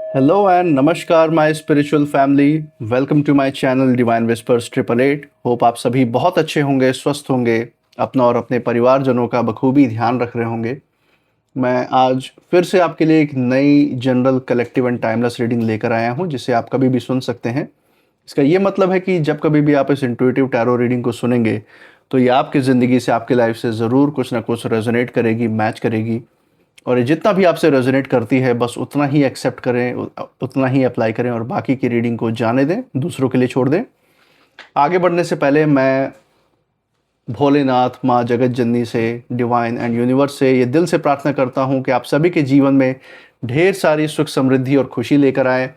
Hello and नमस्कार my spiritual family. Welcome to my channel divine whispers 888। Hope आप सभी बहुत अच्छे होंगे, स्वस्थ होंगे, अपना और अपने परिवारजनों का बखूबी ध्यान रख रहे होंगे। मैं आज फिर से आपके लिए एक नई general collective and timeless reading लेकर आया हूं, जिसे आप कभी भी सुन सकते हैं। इसका ये मतलब है कि जब कभी भी आप इस इंट्यूटिव टैरो रीडिंग को सुनेंगे तो ये आपकी ज़िंदगी से, आपकी लाइफ से ज़रूर कुछ ना कुछ रेजोनेट करेगी, मैच करेगी। और ये जितना भी आपसे रेजोनेट करती है बस उतना ही एक्सेप्ट करें, उतना ही अप्लाई करें और बाकी की रीडिंग को जाने दें, दूसरों के लिए छोड़ दें। आगे बढ़ने से पहले मैं भोलेनाथ, माँ जगत जननी से, डिवाइन एंड यूनिवर्स से ये दिल से प्रार्थना करता हूँ कि आप सभी के जीवन में ढेर सारी सुख, समृद्धि और खुशी लेकर आए।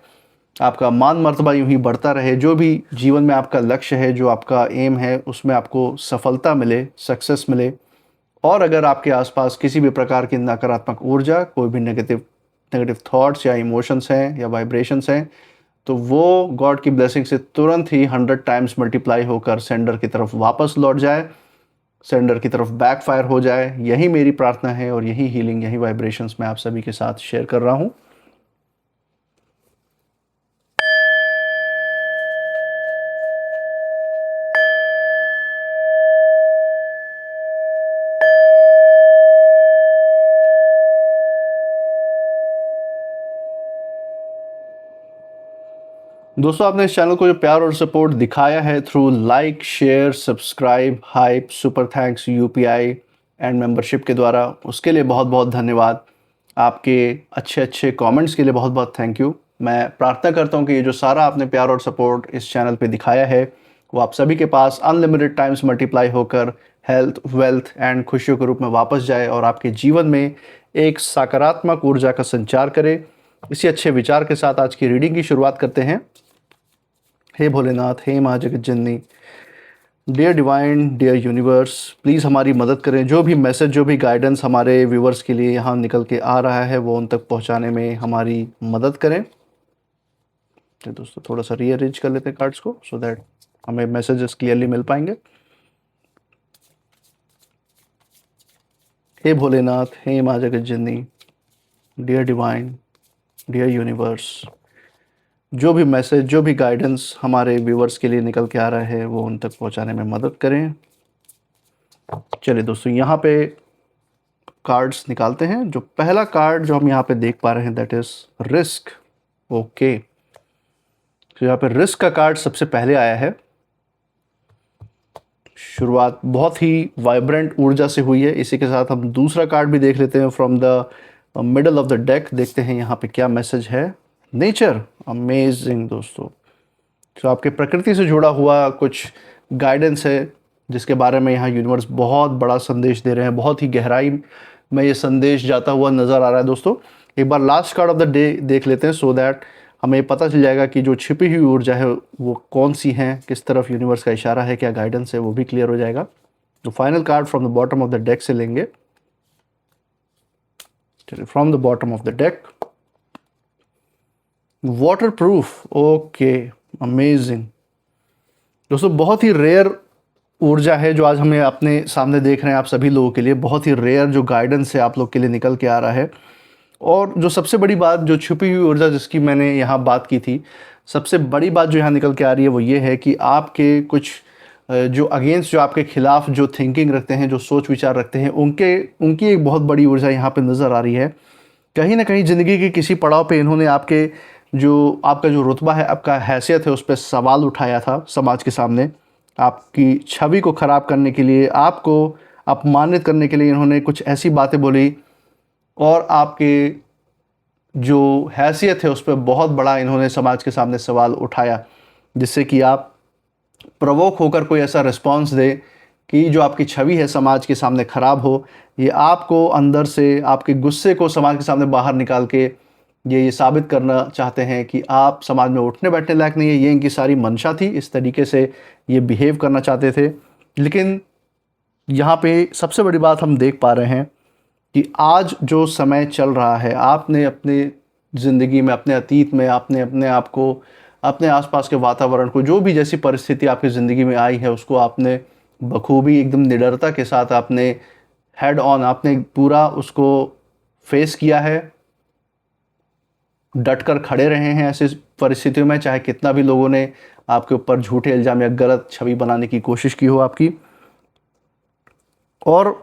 आपका मान मर्तबा यूं ही बढ़ता रहे। जो भी जीवन में आपका लक्ष्य है, जो आपका एम है, उसमें आपको सफलता मिले, सक्सेस मिले। और अगर आपके आसपास किसी भी प्रकार की नकारात्मक ऊर्जा, कोई भी नेगेटिव नेगेटिव थॉट्स या इमोशंस हैं या वाइब्रेशंस हैं, तो वो गॉड की ब्लेसिंग से तुरंत ही 100 टाइम्स मल्टीप्लाई होकर सेंडर की तरफ वापस लौट जाए, सेंडर की तरफ बैकफायर हो जाए। यही मेरी प्रार्थना है और यही हीलिंग, यही वाइब्रेशंस मैं आप सभी के साथ शेयर कर रहा हूँ। दोस्तों, आपने इस चैनल को जो प्यार और सपोर्ट दिखाया है through like, share, subscribe, hype, super thanks, UPI and membership के द्वारा, उसके लिए बहुत बहुत धन्यवाद। आपके अच्छे अच्छे कमेंट्स के लिए बहुत बहुत थैंक यू। मैं प्रार्थना करता हूँ कि ये जो सारा आपने प्यार और सपोर्ट इस चैनल पे दिखाया है वो आप सभी के पास अनलिमिटेड टाइम्स मल्टीप्लाई होकर हेल्थ, वेल्थ एंड खुशियों के रूप में वापस जाए और आपके जीवन में एक सकारात्मक ऊर्जा का संचार करे। इसी अच्छे विचार के साथ आज की रीडिंग की शुरुआत करते हैं। हे भोलेनाथ, हे माँ जगत जननी, dear divine, dear universe, please हमारी मदद करें। जो भी मैसेज, जो भी गाइडेंस हमारे व्यूवर्स के लिए यहाँ निकल के आ रहा है वो उन तक पहुँचाने में हमारी मदद करें। तो दोस्तों, थोड़ा सा रीअरेंज कर लेते हैं कार्ड्स को सो दैट हमें मैसेजेस क्लियरली मिल पाएंगे। हे भोलेनाथ, हे माँ जगत जननी, डियर डिवाइन, डियर यूनिवर्स, जो भी मैसेज, जो भी गाइडेंस हमारे व्यूवर्स के लिए निकल के आ रहा है वो उन तक पहुंचाने में मदद करें। चलिए दोस्तों, यहाँ पे कार्ड्स निकालते हैं। जो पहला कार्ड जो हम यहाँ पे देख पा रहे हैं दैट इज रिस्क। ओके, तो यहाँ पे रिस्क का कार्ड सबसे पहले आया है। शुरुआत बहुत ही वाइब्रेंट ऊर्जा से हुई है। इसी के साथ हम दूसरा कार्ड भी देख लेते हैं from the middle of the deck. देखते हैं यहाँ पे क्या मैसेज है। नेचर, अमेजिंग दोस्तों। तो आपके प्रकृति से जुड़ा हुआ कुछ गाइडेंस है जिसके बारे में यहाँ यूनिवर्स बहुत बड़ा संदेश दे रहे हैं। बहुत ही गहराई में ये संदेश जाता हुआ नज़र आ रहा है दोस्तों। एक बार last card of the day देख लेते हैं सो दैट हमें पता चल जाएगा कि जो छिपी हुई ऊर्जा है वो कौन सी है, किस तरफ यूनिवर्स का इशारा है, क्या गाइडेंस है, वो भी क्लियर हो जाएगा। तो final card from the bottom of the deck से लेंगे। चलिए, from the bottom of the deck, water proof. Okay, amazing दोस्तों। बहुत ही रेयर ऊर्जा है जो आज हमें अपने सामने देख रहे हैं आप सभी लोगों के लिए। बहुत ही रेयर जो गाइडेंस है आप लोग के लिए निकल के आ रहा है। और जो सबसे बड़ी बात, जो छुपी हुई ऊर्जा जिसकी मैंने यहाँ बात की थी, सबसे बड़ी बात जो यहाँ निकल के आ रही है वो ये है कि आपके कुछ जो अगेंस्ट, जो आपके खिलाफ जो थिंकिंग रखते हैं, जो सोच विचार रखते हैं, उनकी एक बहुत बड़ी ऊर्जा यहाँ पे नज़र आ रही है। कहीं ना कहीं ज़िंदगी के किसी पड़ाव पे इन्होंने आपका जो रुतबा है, आपका हैसियत है, उस पर सवाल उठाया था समाज के सामने। आपकी छवि को ख़राब करने के लिए, आपको अपमानित करने के लिए इन्होंने कुछ ऐसी बातें बोली और आपके जो हैसियत है उस पर बहुत बड़ा इन्होंने समाज के सामने सवाल उठाया, जिससे कि आप प्रवोक होकर कोई ऐसा रिस्पॉन्स दे कि जो आपकी छवि है समाज के सामने ख़राब हो। ये आपको अंदर से, आपके गुस्से को समाज के सामने बाहर निकाल के ये साबित करना चाहते हैं कि आप समाज में उठने बैठने लायक नहीं है। ये इनकी सारी मंशा थी, इस तरीके से ये बिहेव करना चाहते थे। लेकिन यहाँ पे सबसे बड़ी बात हम देख पा रहे हैं कि आज जो समय चल रहा है, आपने अपने ज़िंदगी में, अपने अतीत में, आपने अपने आप को, अपने आसपास के वातावरण को, जो भी जैसी परिस्थिति आपकी ज़िंदगी में आई है उसको आपने बखूबी एकदम निडरता के साथ आपने हेड ऑन, आपने पूरा उसको फेस किया है। डट कर खड़े रहे हैं ऐसी परिस्थितियों में, चाहे कितना भी लोगों ने आपके ऊपर झूठे इल्ज़ाम या गलत छवि बनाने की कोशिश की हो आपकी। और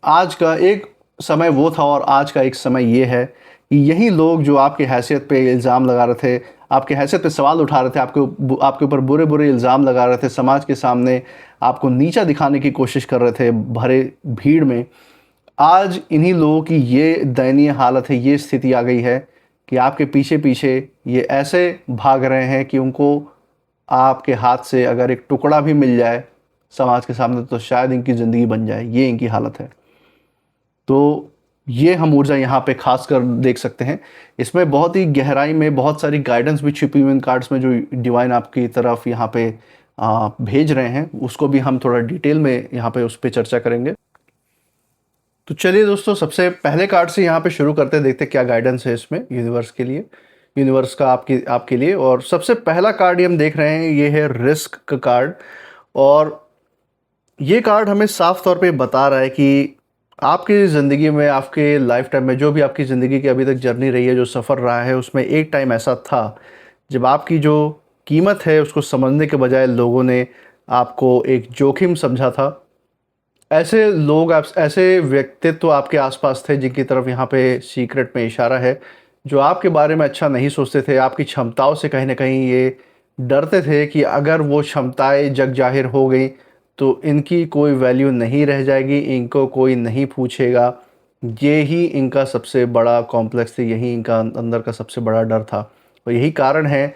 आज का एक समय वो था और आज का एक समय ये है कि यही लोग जो आपकी हैसियत पे इल्ज़ाम लगा रहे थे, आपकी हैसियत पे सवाल उठा रहे थे, आपके ऊपर बुरे बुरे इल्ज़ाम लगा रहे थे, समाज के सामने आपको नीचा दिखाने की कोशिश कर रहे थे भरे भीड़ में, आज इन्हीं लोगों की ये दयनीय हालत है, ये स्थिति आ गई है कि आपके पीछे पीछे ये ऐसे भाग रहे हैं कि उनको आपके हाथ से अगर एक टुकड़ा भी मिल जाए समाज के सामने तो शायद इनकी ज़िंदगी बन जाए, ये इनकी हालत है। तो ये हम ऊर्जा यहाँ पे खास कर देख सकते हैं। इसमें बहुत ही गहराई में बहुत सारी गाइडेंस भी छुपी हुई इन कार्ड्स में जो डिवाइन आपकी तरफ यहाँ पे भेज रहे हैं, उसको भी हम थोड़ा डिटेल में यहाँ पे उस पर चर्चा करेंगे। तो चलिए दोस्तों, सबसे पहले कार्ड से यहाँ पे शुरू करते हैं, देखते हैं क्या गाइडेंस है इसमें यूनिवर्स के लिए, यूनिवर्स का आपके लिए। और सबसे पहला कार्ड ये हम देख रहे हैं, ये है रिस्क का कार्ड। और ये कार्ड हमें साफ तौर पे बता रहा है कि आपकी ज़िंदगी में, आपके लाइफ टाइम में, जो भी आपकी ज़िंदगी की अभी तक जर्नी रही है, जो सफ़र रहा है, उसमें एक टाइम ऐसा था जब आपकी जो कीमत है उसको समझने के बजाय लोगों ने आपको एक जोखिम समझा था। ऐसे लोग, ऐसे व्यक्तित्व आपके आसपास थे जिनकी तरफ यहाँ पे सीक्रेट में इशारा है, जो आपके बारे में अच्छा नहीं सोचते थे, आपकी क्षमताओं से कहीं ना कहीं ये डरते थे कि अगर वो क्षमताएं जग जाहिर हो गई तो इनकी कोई वैल्यू नहीं रह जाएगी, इनको कोई नहीं पूछेगा। ये ही इनका सबसे बड़ा कॉम्प्लेक्स थी, यही इनका अंदर का सबसे बड़ा डर था। और यही कारण है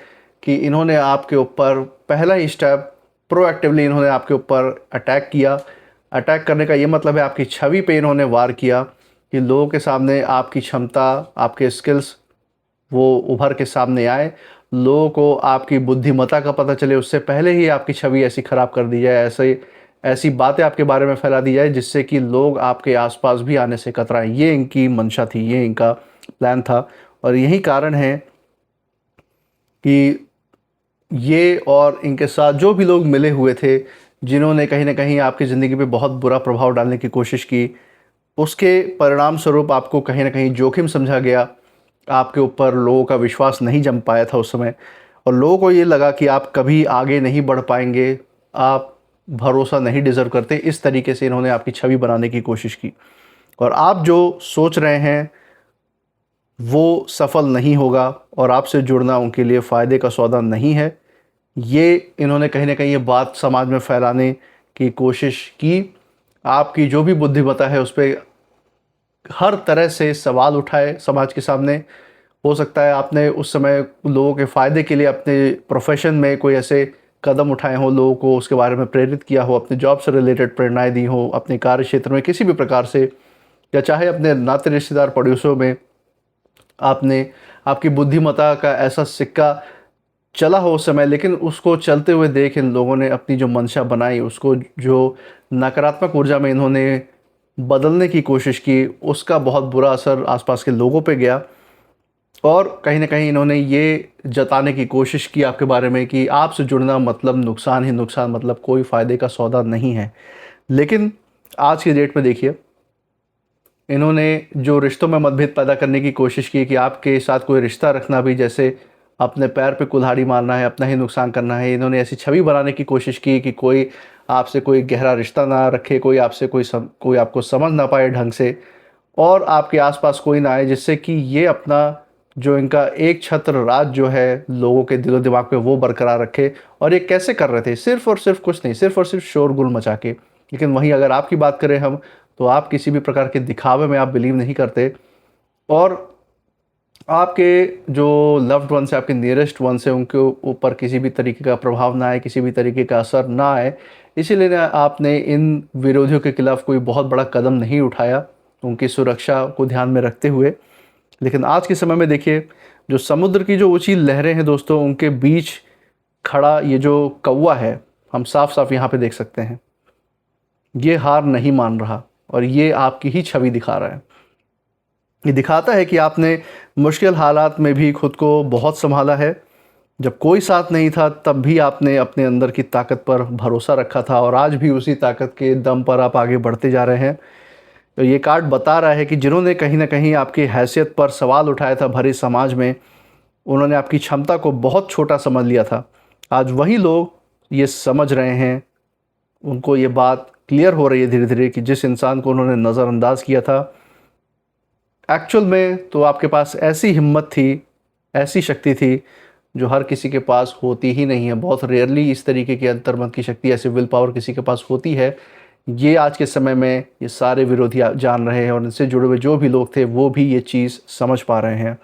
कि इन्होंने आपके ऊपर पहला ही स्टेप प्रोएक्टिवली इन्होंने आपके ऊपर अटैक किया। अटैक करने का ये मतलब है आपकी छवि पे इन्होंने वार किया कि लोगों के सामने आपकी क्षमता, आपके स्किल्स वो उभर के सामने आए, लोगों को आपकी बुद्धिमत्ता का पता चले, उससे पहले ही आपकी छवि ऐसी ख़राब कर दी जाए, ऐसी बातें आपके बारे में फैला दी जाए जिससे कि लोग आपके आसपास भी आने से कतराएं। ये इनकी मंशा थी, ये इनका प्लान था। और यही कारण है कि ये और इनके साथ जो भी लोग मिले हुए थे, जिन्होंने कहीं ना कहीं आपकी ज़िंदगी पे बहुत बुरा प्रभाव डालने की कोशिश की, उसके परिणाम स्वरूप आपको कहीं ना कहीं जोखिम समझा गया। आपके ऊपर लोगों का विश्वास नहीं जम पाया था उस समय, और लोगों को ये लगा कि आप कभी आगे नहीं बढ़ पाएंगे, आप भरोसा नहीं डिज़र्व करते। इस तरीके से इन्होंने आपकी छवि बनाने की कोशिश की। और आप जो सोच रहे हैं वो सफल नहीं होगा और आपसे जुड़ना उनके लिए फ़ायदे का सौदा नहीं है। ये इन्होंने कहीं ना कहीं ये बात समाज में फैलाने की कोशिश की। आपकी जो भी बुद्धिमत्ता है उस पर हर तरह से सवाल उठाए समाज के सामने। हो सकता है आपने उस समय लोगों के फ़ायदे के लिए अपने प्रोफेशन में कोई ऐसे कदम उठाए हों, लोगों को उसके बारे में प्रेरित किया हो, अपने जॉब से रिलेटेड प्रेरणाएं दी हो, अपने कार्य क्षेत्र में किसी भी प्रकार से, या चाहे अपने नाते रिश्तेदार पड़ोसियों में आपने आपकी बुद्धिमत्ता का ऐसा सिक्का चला हो उस समय, लेकिन उसको चलते हुए देख इन लोगों ने अपनी जो मंशा बनाई, उसको जो नकारात्मक ऊर्जा में इन्होंने बदलने की कोशिश की, उसका बहुत बुरा असर आसपास के लोगों पे गया। और कहीं ना कहीं इन्होंने ये जताने की कोशिश की आपके बारे में कि आपसे जुड़ना मतलब नुकसान ही नुकसान, मतलब कोई फ़ायदे का सौदा नहीं है। लेकिन आज की डेट में देखिए, इन्होंने जो रिश्तों में मतभेद पैदा करने की कोशिश की कि आपके साथ कोई रिश्ता रखना भी जैसे अपने पैर पे कुल्हाड़ी मारना है, अपना ही नुकसान करना है। इन्होंने ऐसी छवि बनाने की कोशिश की कि कोई आपसे कोई गहरा रिश्ता ना रखे, कोई आपसे कोई आपको समझ ना पाए ढंग से, और आपके आसपास कोई ना आए, जिससे कि ये अपना जो इनका एक छत्र राज जो है लोगों के दिलो दिमाग पे वो बरकरार रखे। और ये कैसे कर रहे थे? सिर्फ और सिर्फ कुछ नहीं, सिर्फ और सिर्फ शोरगुल मचा के। लेकिन वहीं अगर आपकी बात करें हम, तो आप किसी भी प्रकार के दिखावे में आप बिलीव नहीं करते, और आपके जो लव्ड वंस है, आपके नियरेस्ट वंस है, उनके ऊपर किसी भी तरीके का प्रभाव ना आए, किसी भी तरीके का असर ना आए, इसीलिए आपने इन विरोधियों के खिलाफ कोई बहुत बड़ा कदम नहीं उठाया उनकी सुरक्षा को ध्यान में रखते हुए। लेकिन आज के समय में देखिए, जो समुद्र की जो ऊंची लहरें हैं दोस्तों, उनके बीच खड़ा ये जो कौवा है, हम साफ साफ यहाँ पे देख सकते हैं, ये हार नहीं मान रहा और ये आपकी ही छवि दिखा रहा है। ये दिखाता है कि आपने मुश्किल हालात में भी खुद को बहुत संभाला है। जब कोई साथ नहीं था तब भी आपने अपने अंदर की ताकत पर भरोसा रखा था, और आज भी उसी ताकत के दम पर आप आगे बढ़ते जा रहे हैं। तो ये कार्ड बता रहा है कि जिन्होंने कहीं ना कहीं आपकी हैसियत पर सवाल उठाया था भरे समाज में, उन्होंने आपकी क्षमता को बहुत छोटा समझ लिया था, आज वही लोग ये समझ रहे हैं, उनको ये बात क्लियर हो रही है धीरे धीरे कि जिस इंसान को उन्होंने नज़रअंदाज किया था, एक्चुअल में तो आपके पास ऐसी हिम्मत थी, ऐसी शक्ति थी जो हर किसी के पास होती ही नहीं है। बहुत रेयरली इस तरीके की अंतर्मन की शक्ति, ऐसी विल पावर किसी के पास होती है। ये आज के समय में ये सारे विरोधी जान रहे हैं, और इनसे जुड़े हुए जो भी लोग थे वो भी ये चीज़ समझ पा रहे हैं।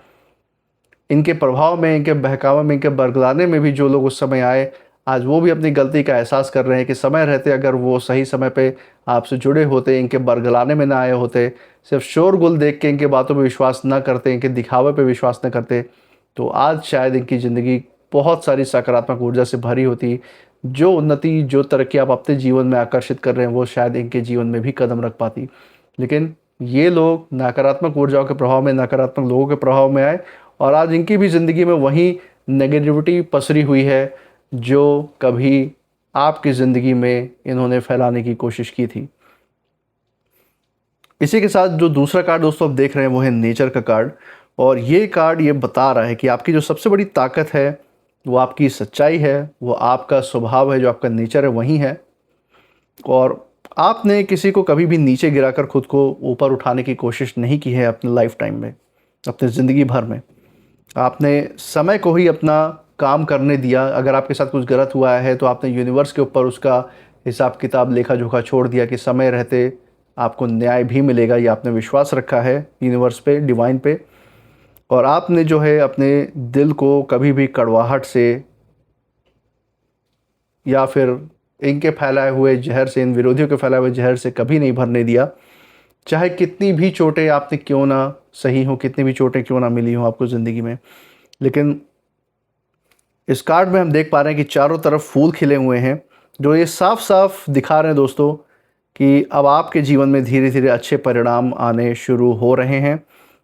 इनके प्रभाव में, इनके बहकावे में, इनके बरगलाने में भी जो लोग उस समय आए, आज वो भी अपनी गलती का एहसास कर रहे हैं कि समय रहते अगर वो सही समय पे आपसे जुड़े होते, इनके बरगलाने में ना आए होते, सिर्फ शोरगुल देख के इनके बातों पे विश्वास ना करते, इनके दिखावे पे विश्वास ना करते, तो आज शायद इनकी ज़िंदगी बहुत सारी सकारात्मक ऊर्जा से भरी होती। जो उन्नति, जो तरक्की आप अपने जीवन में आकर्षित कर रहे हैं वो शायद इनके जीवन में भी कदम रख पाती। लेकिन ये लोग नकारात्मक ऊर्जाओं के प्रभाव में, नकारात्मक लोगों के प्रभाव में आए, और आज इनकी भी ज़िंदगी में वही नेगेटिविटी पसरी हुई है जो कभी आपकी ज़िंदगी में इन्होंने फैलाने की कोशिश की थी। इसी के साथ जो दूसरा कार्ड दोस्तों आप देख रहे हैं वो है नेचर का कार्ड, और ये कार्ड ये बता रहा है कि आपकी जो सबसे बड़ी ताकत है वो आपकी सच्चाई है, वो आपका स्वभाव है, जो आपका नेचर है वही है। और आपने किसी को कभी भी नीचे गिराकर खुद को ऊपर उठाने की कोशिश नहीं की है अपने लाइफ टाइम में, अपने ज़िंदगी भर में। आपने समय को ही अपना काम करने दिया। अगर आपके साथ कुछ गलत हुआ है तो आपने यूनिवर्स के ऊपर उसका हिसाब किताब, लेखा जोखा छोड़ दिया कि समय रहते आपको न्याय भी मिलेगा। ये आपने विश्वास रखा है यूनिवर्स पे, डिवाइन पे। और आपने जो है अपने दिल को कभी भी कड़वाहट से या फिर इनके फैलाए हुए जहर से, इन विरोधियों के फैलाए हुए जहर से कभी नहीं भरने दिया। चाहे कितनी भी चोटें आपने क्यों ना सही हो, कितनी भी चोटें क्यों ना मिली हो आपको ज़िंदगी में, लेकिन इस कार्ड में हम देख पा रहे हैं कि चारों तरफ फूल खिले हुए हैं, जो ये साफ साफ दिखा रहे हैं दोस्तों कि अब आपके जीवन में धीरे धीरे अच्छे परिणाम आने शुरू हो रहे हैं।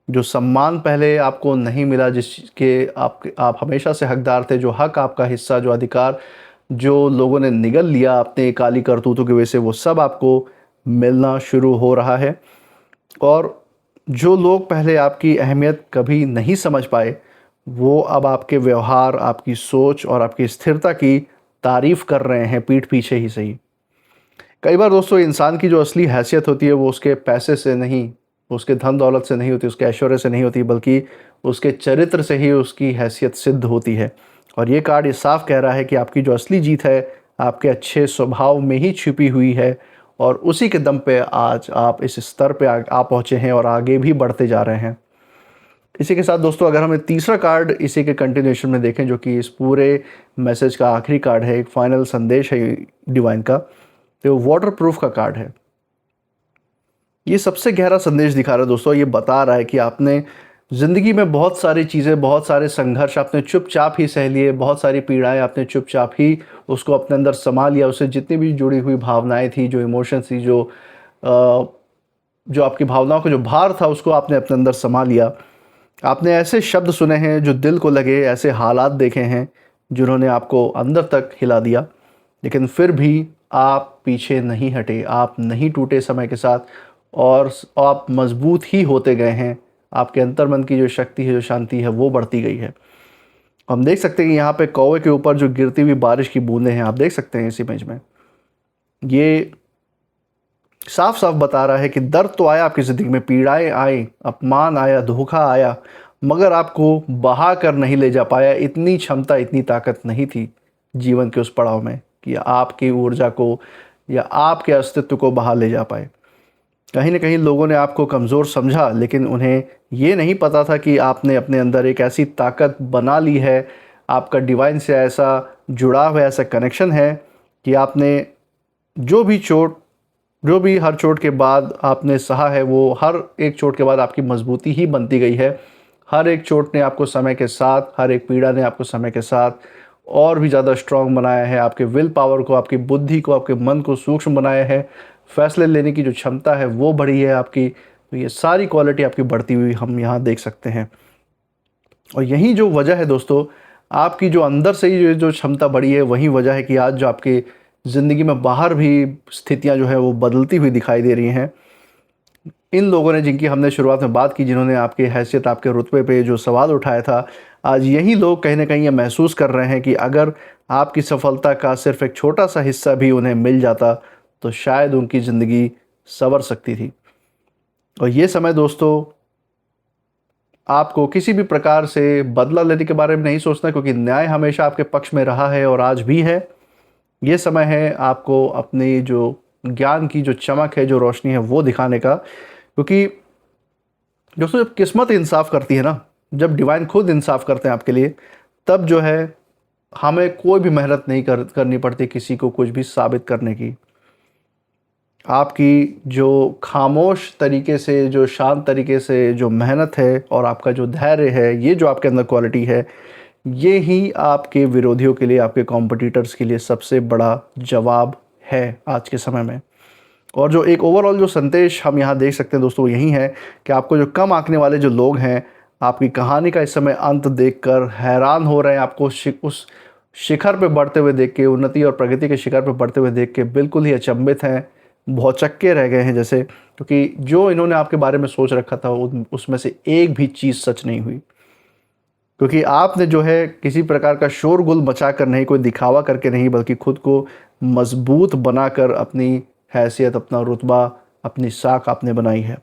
जो सम्मान पहले आपको नहीं मिला, जिसके आप हमेशा से हकदार थे, जो हक, आपका हिस्सा, जो अधिकार जो लोगों ने निगल लिया अपने काली करतूतों की वजह से, वो सब आपको मिलना शुरू हो रहा है। और जो लोग पहले आपकी अहमियत कभी नहीं समझ पाए, वो अब आपके व्यवहार, आपकी सोच और आपकी स्थिरता की तारीफ़ कर रहे हैं, पीठ पीछे ही सही। कई बार दोस्तों इंसान की जो असली हैसियत होती है वो उसके पैसे से नहीं, उसके धन दौलत से नहीं होती, उसके ऐश्वर्य से नहीं होती, बल्कि उसके चरित्र से ही उसकी हैसियत सिद्ध होती है। और ये कार्ड ये साफ कह रहा है कि आपकी जो असली जीत है आपके अच्छे स्वभाव में ही छिपी हुई है, और उसी के दम पे आज आप इस स्तर पे आ पहुँचे हैं और आगे भी बढ़ते जा रहे हैं। इसी के साथ दोस्तों अगर हमें तीसरा कार्ड इसी के कंटिन्यूएशन में देखें, जो कि इस पूरे मैसेज का आखिरी कार्ड है, एक फाइनल संदेश है डिवाइन का, तो वाटर प्रूफ का कार्ड है। ये सबसे गहरा संदेश दिखा रहा है दोस्तों। ये बता रहा है कि आपने ज़िंदगी में बहुत सारी चीज़ें, बहुत सारे संघर्ष आपने चुपचाप ही सह लिए, बहुत सारी पीड़ाएं आपने चुपचाप ही उसको अपने अंदर समा लिया। उससे जितनी भी जुड़ी हुई भावनाएं थी, जो इमोशंस थी, जो आपकी भावनाओं का जो भार था, उसको आपने अपने अंदर समा लिया। आपने ऐसे शब्द सुने हैं जो दिल को लगे, ऐसे हालात देखे हैं जिन्होंने आपको अंदर तक हिला दिया, लेकिन फिर भी आप पीछे नहीं हटे, आप नहीं टूटे समय के साथ, और आप मजबूत ही होते गए हैं। आपके अंतर्मन की जो शक्ति है, जो शांति है, वो बढ़ती गई है। हम देख सकते हैं कि यहाँ पे कौवे के ऊपर जो गिरती हुई बारिश की बूंदें हैं, आप देख सकते हैं इस इमेज में। ये साफ साफ बता रहा है कि दर्द तो आया आपकी ज़िंदगी में, पीड़ाएं आई, अपमान आया, धोखा आया, मगर आपको बहा कर नहीं ले जा पाया। इतनी क्षमता, इतनी ताकत नहीं थी जीवन के उस पड़ाव में कि आपकी ऊर्जा को या आपके अस्तित्व को बहा ले जा पाए। कहीं ना कहीं लोगों ने आपको कमज़ोर समझा, लेकिन उन्हें ये नहीं पता था कि आपने अपने अंदर एक ऐसी ताकत बना ली है, आपका डिवाइन से ऐसा जुड़ाव है, ऐसा कनेक्शन है कि आपने जो भी हर चोट के बाद आपने सहा है, वो हर एक चोट के बाद आपकी मजबूती ही बनती गई है। हर एक चोट ने आपको समय के साथ, हर एक पीड़ा ने आपको समय के साथ और भी ज़्यादा स्ट्रॉन्ग बनाया है। आपके विल पावर को, आपकी बुद्धि को, आपके मन को सूक्ष्म बनाया है। फैसले लेने की जो क्षमता है वो बढ़ी है आपकी। तो ये सारी क्वालिटी आपकी बढ़ती हुई हम यहाँ देख सकते हैं। और यही जो वजह है दोस्तों, आपकी जो अंदर से ही जो क्षमता बढ़ी है, वही वजह है कि आज जो आपकी ज़िंदगी में बाहर भी स्थितियाँ जो है वो बदलती हुई दिखाई दे रही हैं। इन लोगों ने, जिनकी हमने शुरुआत में बात की, जिन्होंने आपकी हैसियत, आपके रुतबे पे जो सवाल उठाया था, आज यही लोग कहीं ना कहीं ये महसूस कर रहे हैं कि अगर आपकी सफलता का सिर्फ एक छोटा सा हिस्सा भी उन्हें मिल जाता तो शायद उनकी ज़िंदगी संवर सकती थी। और ये समय दोस्तों, आपको किसी भी प्रकार से बदला लेने के बारे में नहीं सोचना, क्योंकि न्याय हमेशा आपके पक्ष में रहा है और आज भी है। ये समय है आपको अपनी जो ज्ञान की जो चमक है, जो रोशनी है, वो दिखाने का। क्योंकि दोस्तों, जब किस्मत इंसाफ करती है ना, जब डिवाइन खुद इंसाफ करते हैं आपके लिए, तब जो है हमें कोई भी मेहनत नहीं करनी पड़ती किसी को कुछ भी साबित करने की। आपकी जो खामोश तरीके से, जो शांत तरीके से जो मेहनत है और आपका जो धैर्य है, ये जो आपके अंदर क्वालिटी है, ये ही आपके विरोधियों के लिए, आपके कॉम्पिटिटर्स के लिए सबसे बड़ा जवाब है आज के समय में। और जो एक ओवरऑल जो संदेश हम यहाँ देख सकते हैं दोस्तों, वो यही है कि आपको जो कम आंकने वाले जो लोग हैं, आपकी कहानी का इस समय अंत देखकर हैरान हो रहे हैं। आपको उस शिखर पे बढ़ते हुए देख के, उन्नति और प्रगति के शिखर पे बढ़ते हुए देख के बिल्कुल ही अचंभित हैं, भौचक्के रह गए हैं जैसे। क्योंकि जो इन्होंने आपके बारे में सोच रखा था, उसमें से एक भी चीज़ सच नहीं हुई। क्योंकि आपने जो है किसी प्रकार का शोरगुल मचा कर नहीं, कोई दिखावा करके नहीं, बल्कि खुद को मजबूत बनाकर अपनी हैसियत, अपना रुतबा, अपनी साख आपने बनाई है।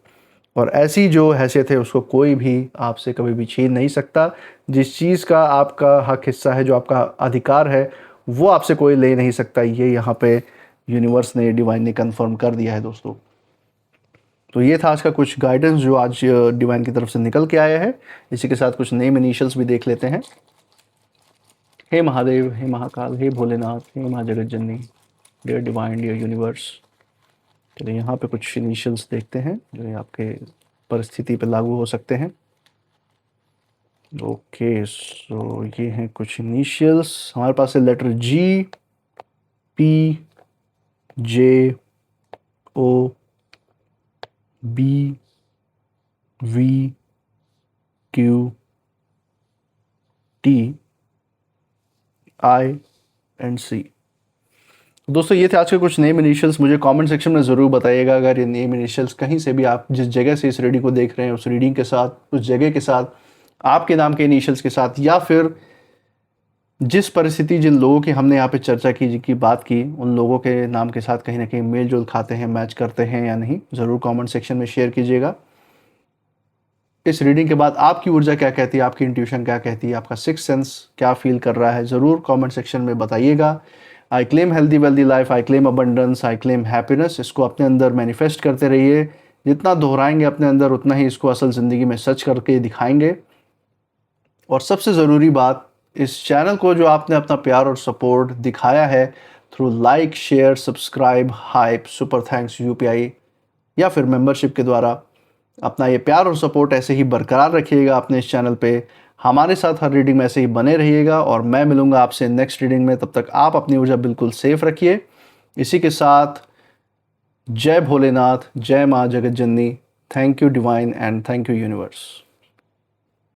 और ऐसी जो हैसियत है, उसको कोई भी आपसे कभी भी छीन नहीं सकता। जिस चीज़ का आपका हक हिस्सा है, जो आपका अधिकार है, वो आपसे कोई ले नहीं सकता। ये यहाँ पे यूनिवर्स ने, डिवाइन ने कन्फर्म कर दिया है दोस्तों। तो ये था आज का कुछ गाइडेंस जो आज डिवाइन की तरफ से निकल के आया है। इसी के साथ कुछ नेम इनिशियल्स भी देख लेते हैं। हे महादेव, हे महाकाल, हे भोलेनाथ, हे माँ जगत जननी, डियर डिवाइन, डियर यूनिवर्स। चलिए यहाँ पे कुछ इनिशियल्स देखते हैं जो आपके परिस्थिति पे लागू हो सकते हैं। ओके, सो ये हैं कुछ इनिशियल्स। हमारे पास है letter G, P, J, O, B, V, Q, T, I and C. दोस्तों, ये थे आज के कुछ नेम इनिशियल्स। मुझे कमेंट सेक्शन में ज़रूर बताइएगा अगर ये नेम इनिशियल्स कहीं से भी, आप जिस जगह से इस रीडिंग को देख रहे हैं, उस रीडिंग के साथ, उस जगह के साथ, आपके नाम के इनिशियल्स के साथ, या फिर जिस परिस्थिति, जिन लोगों की हमने यहाँ पे चर्चा की, जिनकी बात की, उन लोगों के नाम के साथ कहीं ना कहीं मेल जोल खाते हैं, मैच करते हैं या नहीं, ज़रूर कमेंट सेक्शन में शेयर कीजिएगा। इस रीडिंग के बाद आपकी ऊर्जा क्या कहती है, आपकी इंट्यूशन क्या कहती है, आपका सिक्स सेंस क्या फील कर रहा है, ज़रूर कमेंट सेक्शन में बताइएगा। I claim healthy wealthy life, I claim abundance, I claim happiness. इसको अपने अंदर मैनिफेस्ट करते रहिए। जितना दोहराएंगे अपने अंदर, उतना ही इसको असल ज़िंदगी में सच करके दिखाएंगे। और सबसे ज़रूरी बात, इस चैनल को जो आपने अपना प्यार और सपोर्ट दिखाया है through like, share, subscribe, hype, super thanks, UPI या फिर मेंबरशिप के द्वारा, अपना ये प्यार और सपोर्ट ऐसे ही बरकरार रखिएगा अपने इस चैनल पे। हमारे साथ हर रीडिंग में ऐसे ही बने रहिएगा और मैं मिलूंगा आपसे नेक्स्ट रीडिंग में। तब तक आप अपनी ऊर्जा बिल्कुल सेफ रखिए। इसी के साथ जय भोलेनाथ, जय माँ जगत जननी। Thank you divine and thank you universe.